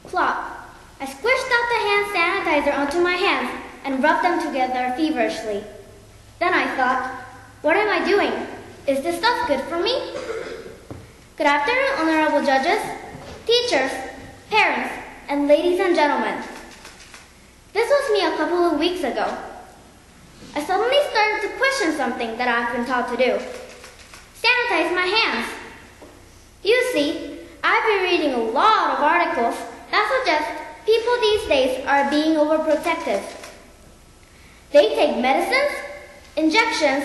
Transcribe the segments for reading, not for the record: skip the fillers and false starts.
Plop. I squished out the hand sanitizer onto my hands and rubbed them together feverishly. Then I thought, what am I doing? Is this stuff good for me? Good afternoon, honorable judges, teachers, parents, and ladies and gentlemen. This was me a couple of weeks ago. I suddenly started to question something that I've been taught to do. Sanitize my hands. You see, I've been reading a lot of articles that suggest people these days are being overprotective. They take medicines, injections,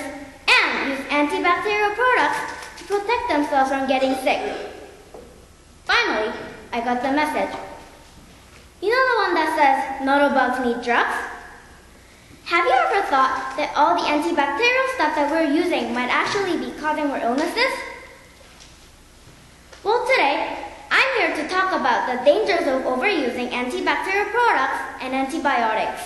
and use antibacterial products to protect themselves from getting sick. Finally, I got the message. You know the one that says, not all bugs need drugs? Have you ever thought that all the antibacterial stuff that we're using might actually be causing more illnesses? Well, today, I'm here to talk about the dangers of overusing antibacterial products and antibiotics.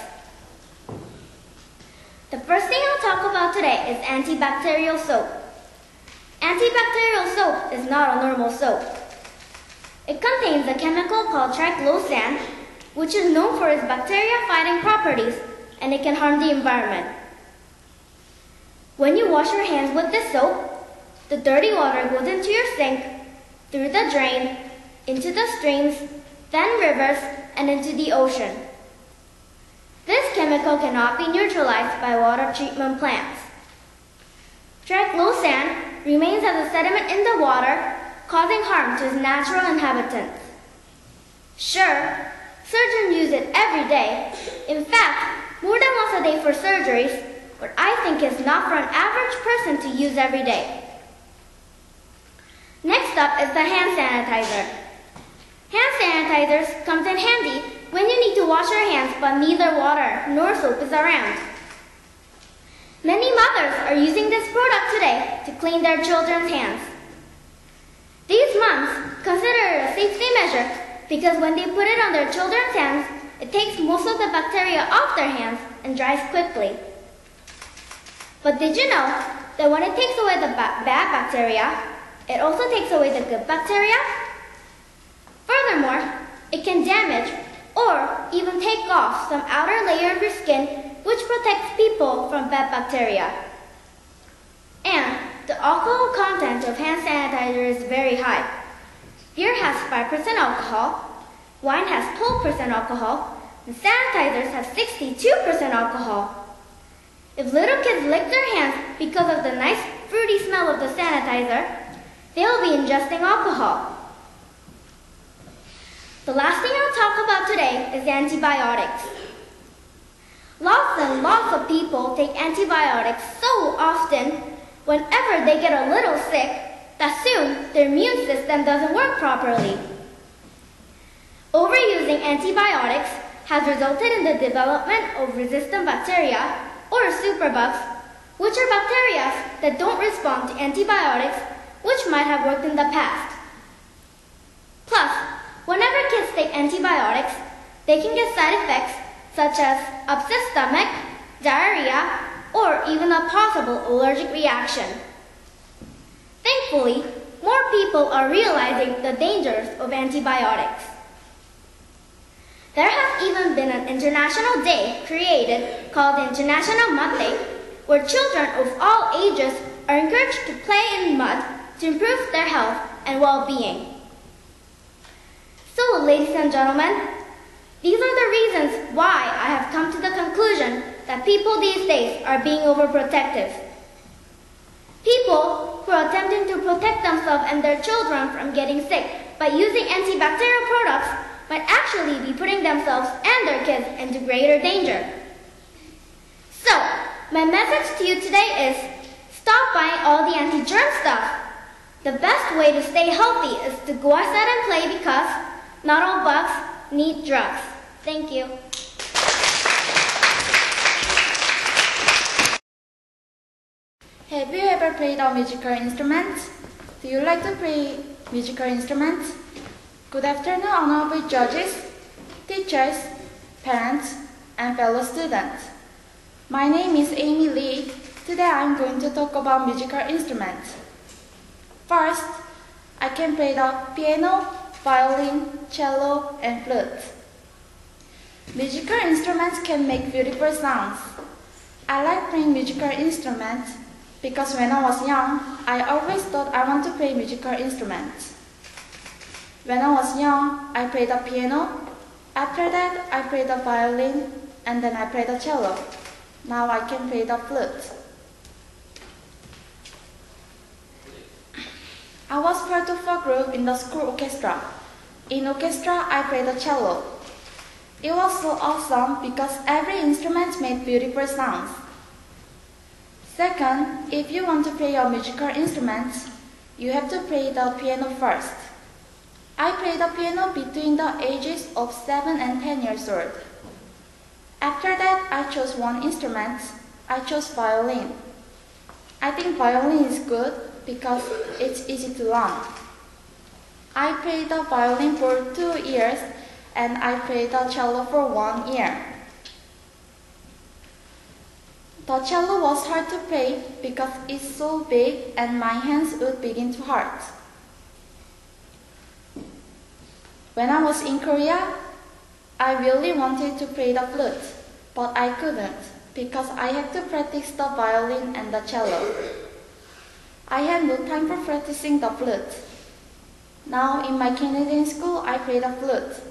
The first thing I'll talk about today is antibacterial soap. Antibacterial soap is not a normal soap. It contains a chemical called triclosan, which is known for its bacteria-fighting properties, and it can harm the environment. When you wash your hands with this soap, the dirty water goes into your sink, through the drain, into the streams, then rivers, and into the ocean. This chemical cannot be neutralized by water treatment plants. Triclosan remains as a sediment in the water, causing harm to its natural inhabitants. Sure, surgeons use it every day. In fact, more than once a day for surgeries, but I think it's not for an average person to use every day. Next up is the hand sanitizer. Hand sanitizers comes in handy when you need to wash your hands but neither water nor soap is around. Many mothers are using this product today to clean their children's hands. These moms consider it a safety measure because when they put it on their children's hands, it takes most of the bacteria off their hands and dries quickly. But did you know that when it takes away the bad bacteria, it also takes away the good bacteria? Furthermore, it can damage or even take off some outer layer of your skin which protects people from bad bacteria. And the alcohol content of hand sanitizer is very high. Beer has 5% alcohol, wine has 12% alcohol, and sanitizers have 62% alcohol. If little kids lick their hands because of the nice fruity smell of the sanitizer, they will be ingesting alcohol. The last thing I'll talk about today is antibiotics. Lots and lots of people take antibiotics so often whenever they get a little sick that soon their immune system doesn't work properly. Overusing antibiotics has resulted in the development of resistant bacteria or superbugs, which are bacteria that don't respond to antibiotics which might have worked in the past. Plus, whenever kids take antibiotics, they can get side effects such as upset stomach, diarrhea, or even a possible allergic reaction. Thankfully, more people are realizing the dangers of antibiotics. There has even been an international day created called International Mud Day, where children of all ages are encouraged to play in mud to improve their health and well-being. So, ladies and gentlemen, these are the reasons why I have come to the conclusion that people these days are being overprotective. People who are attempting to protect themselves and their children from getting sick by using antibacterial products might actually be putting themselves and their kids into greater danger. So, my message to you today is, stop buying all the anti-germ stuff. The best way to stay healthy is to go outside and play because not all bugs need drugs. Thank you. Have you ever played a musical instrument? Do you like to play musical instruments? Good afternoon, honorable judges, teachers, parents, and fellow students. My name is Amy Lee. Today I am going to talk about musical instruments. First, I can play the piano, violin, cello, and flute. Musical instruments can make beautiful sounds. I like playing musical instruments because when I was young, I always thought I want to play musical instruments. When I was young, I played the piano. After that, I played the violin, and then I played the cello. Now I can play the flute. I was part of a group in the school orchestra. In orchestra, I played the cello. It was so awesome because every instrument made beautiful sounds. Second, if you want to play a musical instrument, you have to play the piano first. I played the piano between the ages of 7 and 10 years old. After that, I chose one instrument. I chose violin. I think violin is good because it's easy to learn. I played the violin for 2 years and I played the cello for 1 year. The cello was hard to play because it's so big and my hands would begin to hurt. When I was in Korea, I really wanted to play the flute, but I couldn't because I had to practice the violin and the cello. I had no time for practicing the flute. Now in my Canadian school, I play the flute.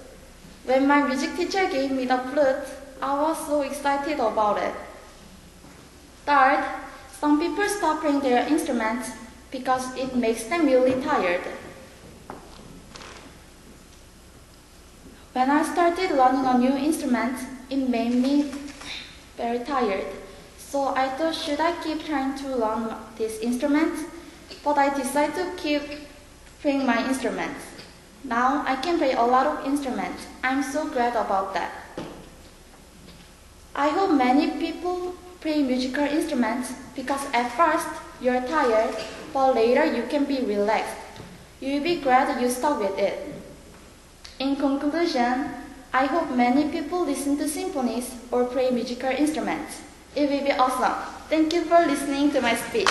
When my music teacher gave me the flute, I was so excited about it. Third, some people stop playing their instruments because it makes them really tired. When I started learning a new instrument, it made me very tired. So I thought, should I keep trying to learn this instrument? But I decided to keep playing my instruments. Now I can play a lot of instruments. I'm so glad about that. I hope many people play musical instruments because at first you're tired, but later you can be relaxed. You'll be glad you stuck with it. In conclusion, I hope many people listen to symphonies or play musical instruments. It will be awesome. Thank you for listening to my speech.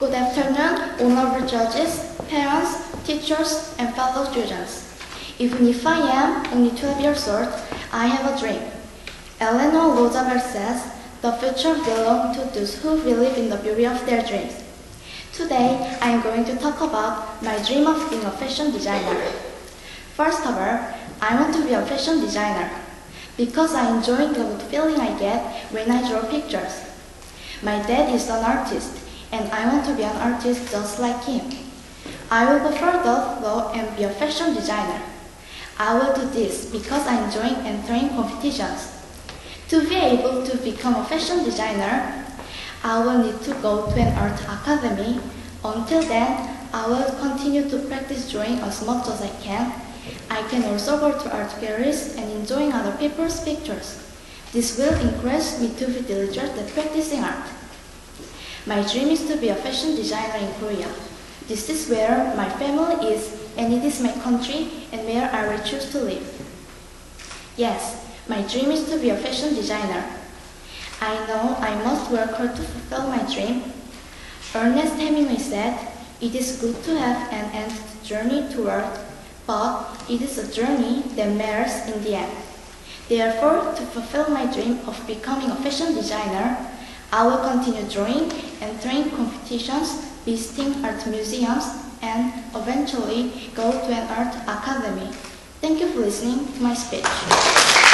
Good afternoon, honorable judges, parents, teachers, and fellow students. Even if I am only 12 years old, I have a dream. Eleanor Roosevelt says, the future belongs to those who believe in the beauty of their dreams. Today, I am going to talk about my dream of being a fashion designer. First of all, I want to be a fashion designer because I enjoy the good feeling I get when I draw pictures. My dad is an artist, and I want to be an artist just like him. I will go further though and be a fashion designer. I will do this because I enjoy entering competitions. To be able to become a fashion designer, I will need to go to an art academy. Until then, I will continue to practice drawing as much as I can. I can also go to art galleries and enjoy other people's pictures. This will encourage me to be diligent at practicing art. My dream is to be a fashion designer in Korea. This is where my family is, and it is my country and where I will choose to live. Yes, my dream is to be a fashion designer. I know I must work hard to fulfill my dream. Ernest Hemingway said, "It is good to have an end to the journey toward, but it is a journey that matters in the end." Therefore, to fulfill my dream of becoming a fashion designer, I will continue drawing, entering competitions, visiting art museums, and eventually go to an art academy. Thank you for listening to my speech.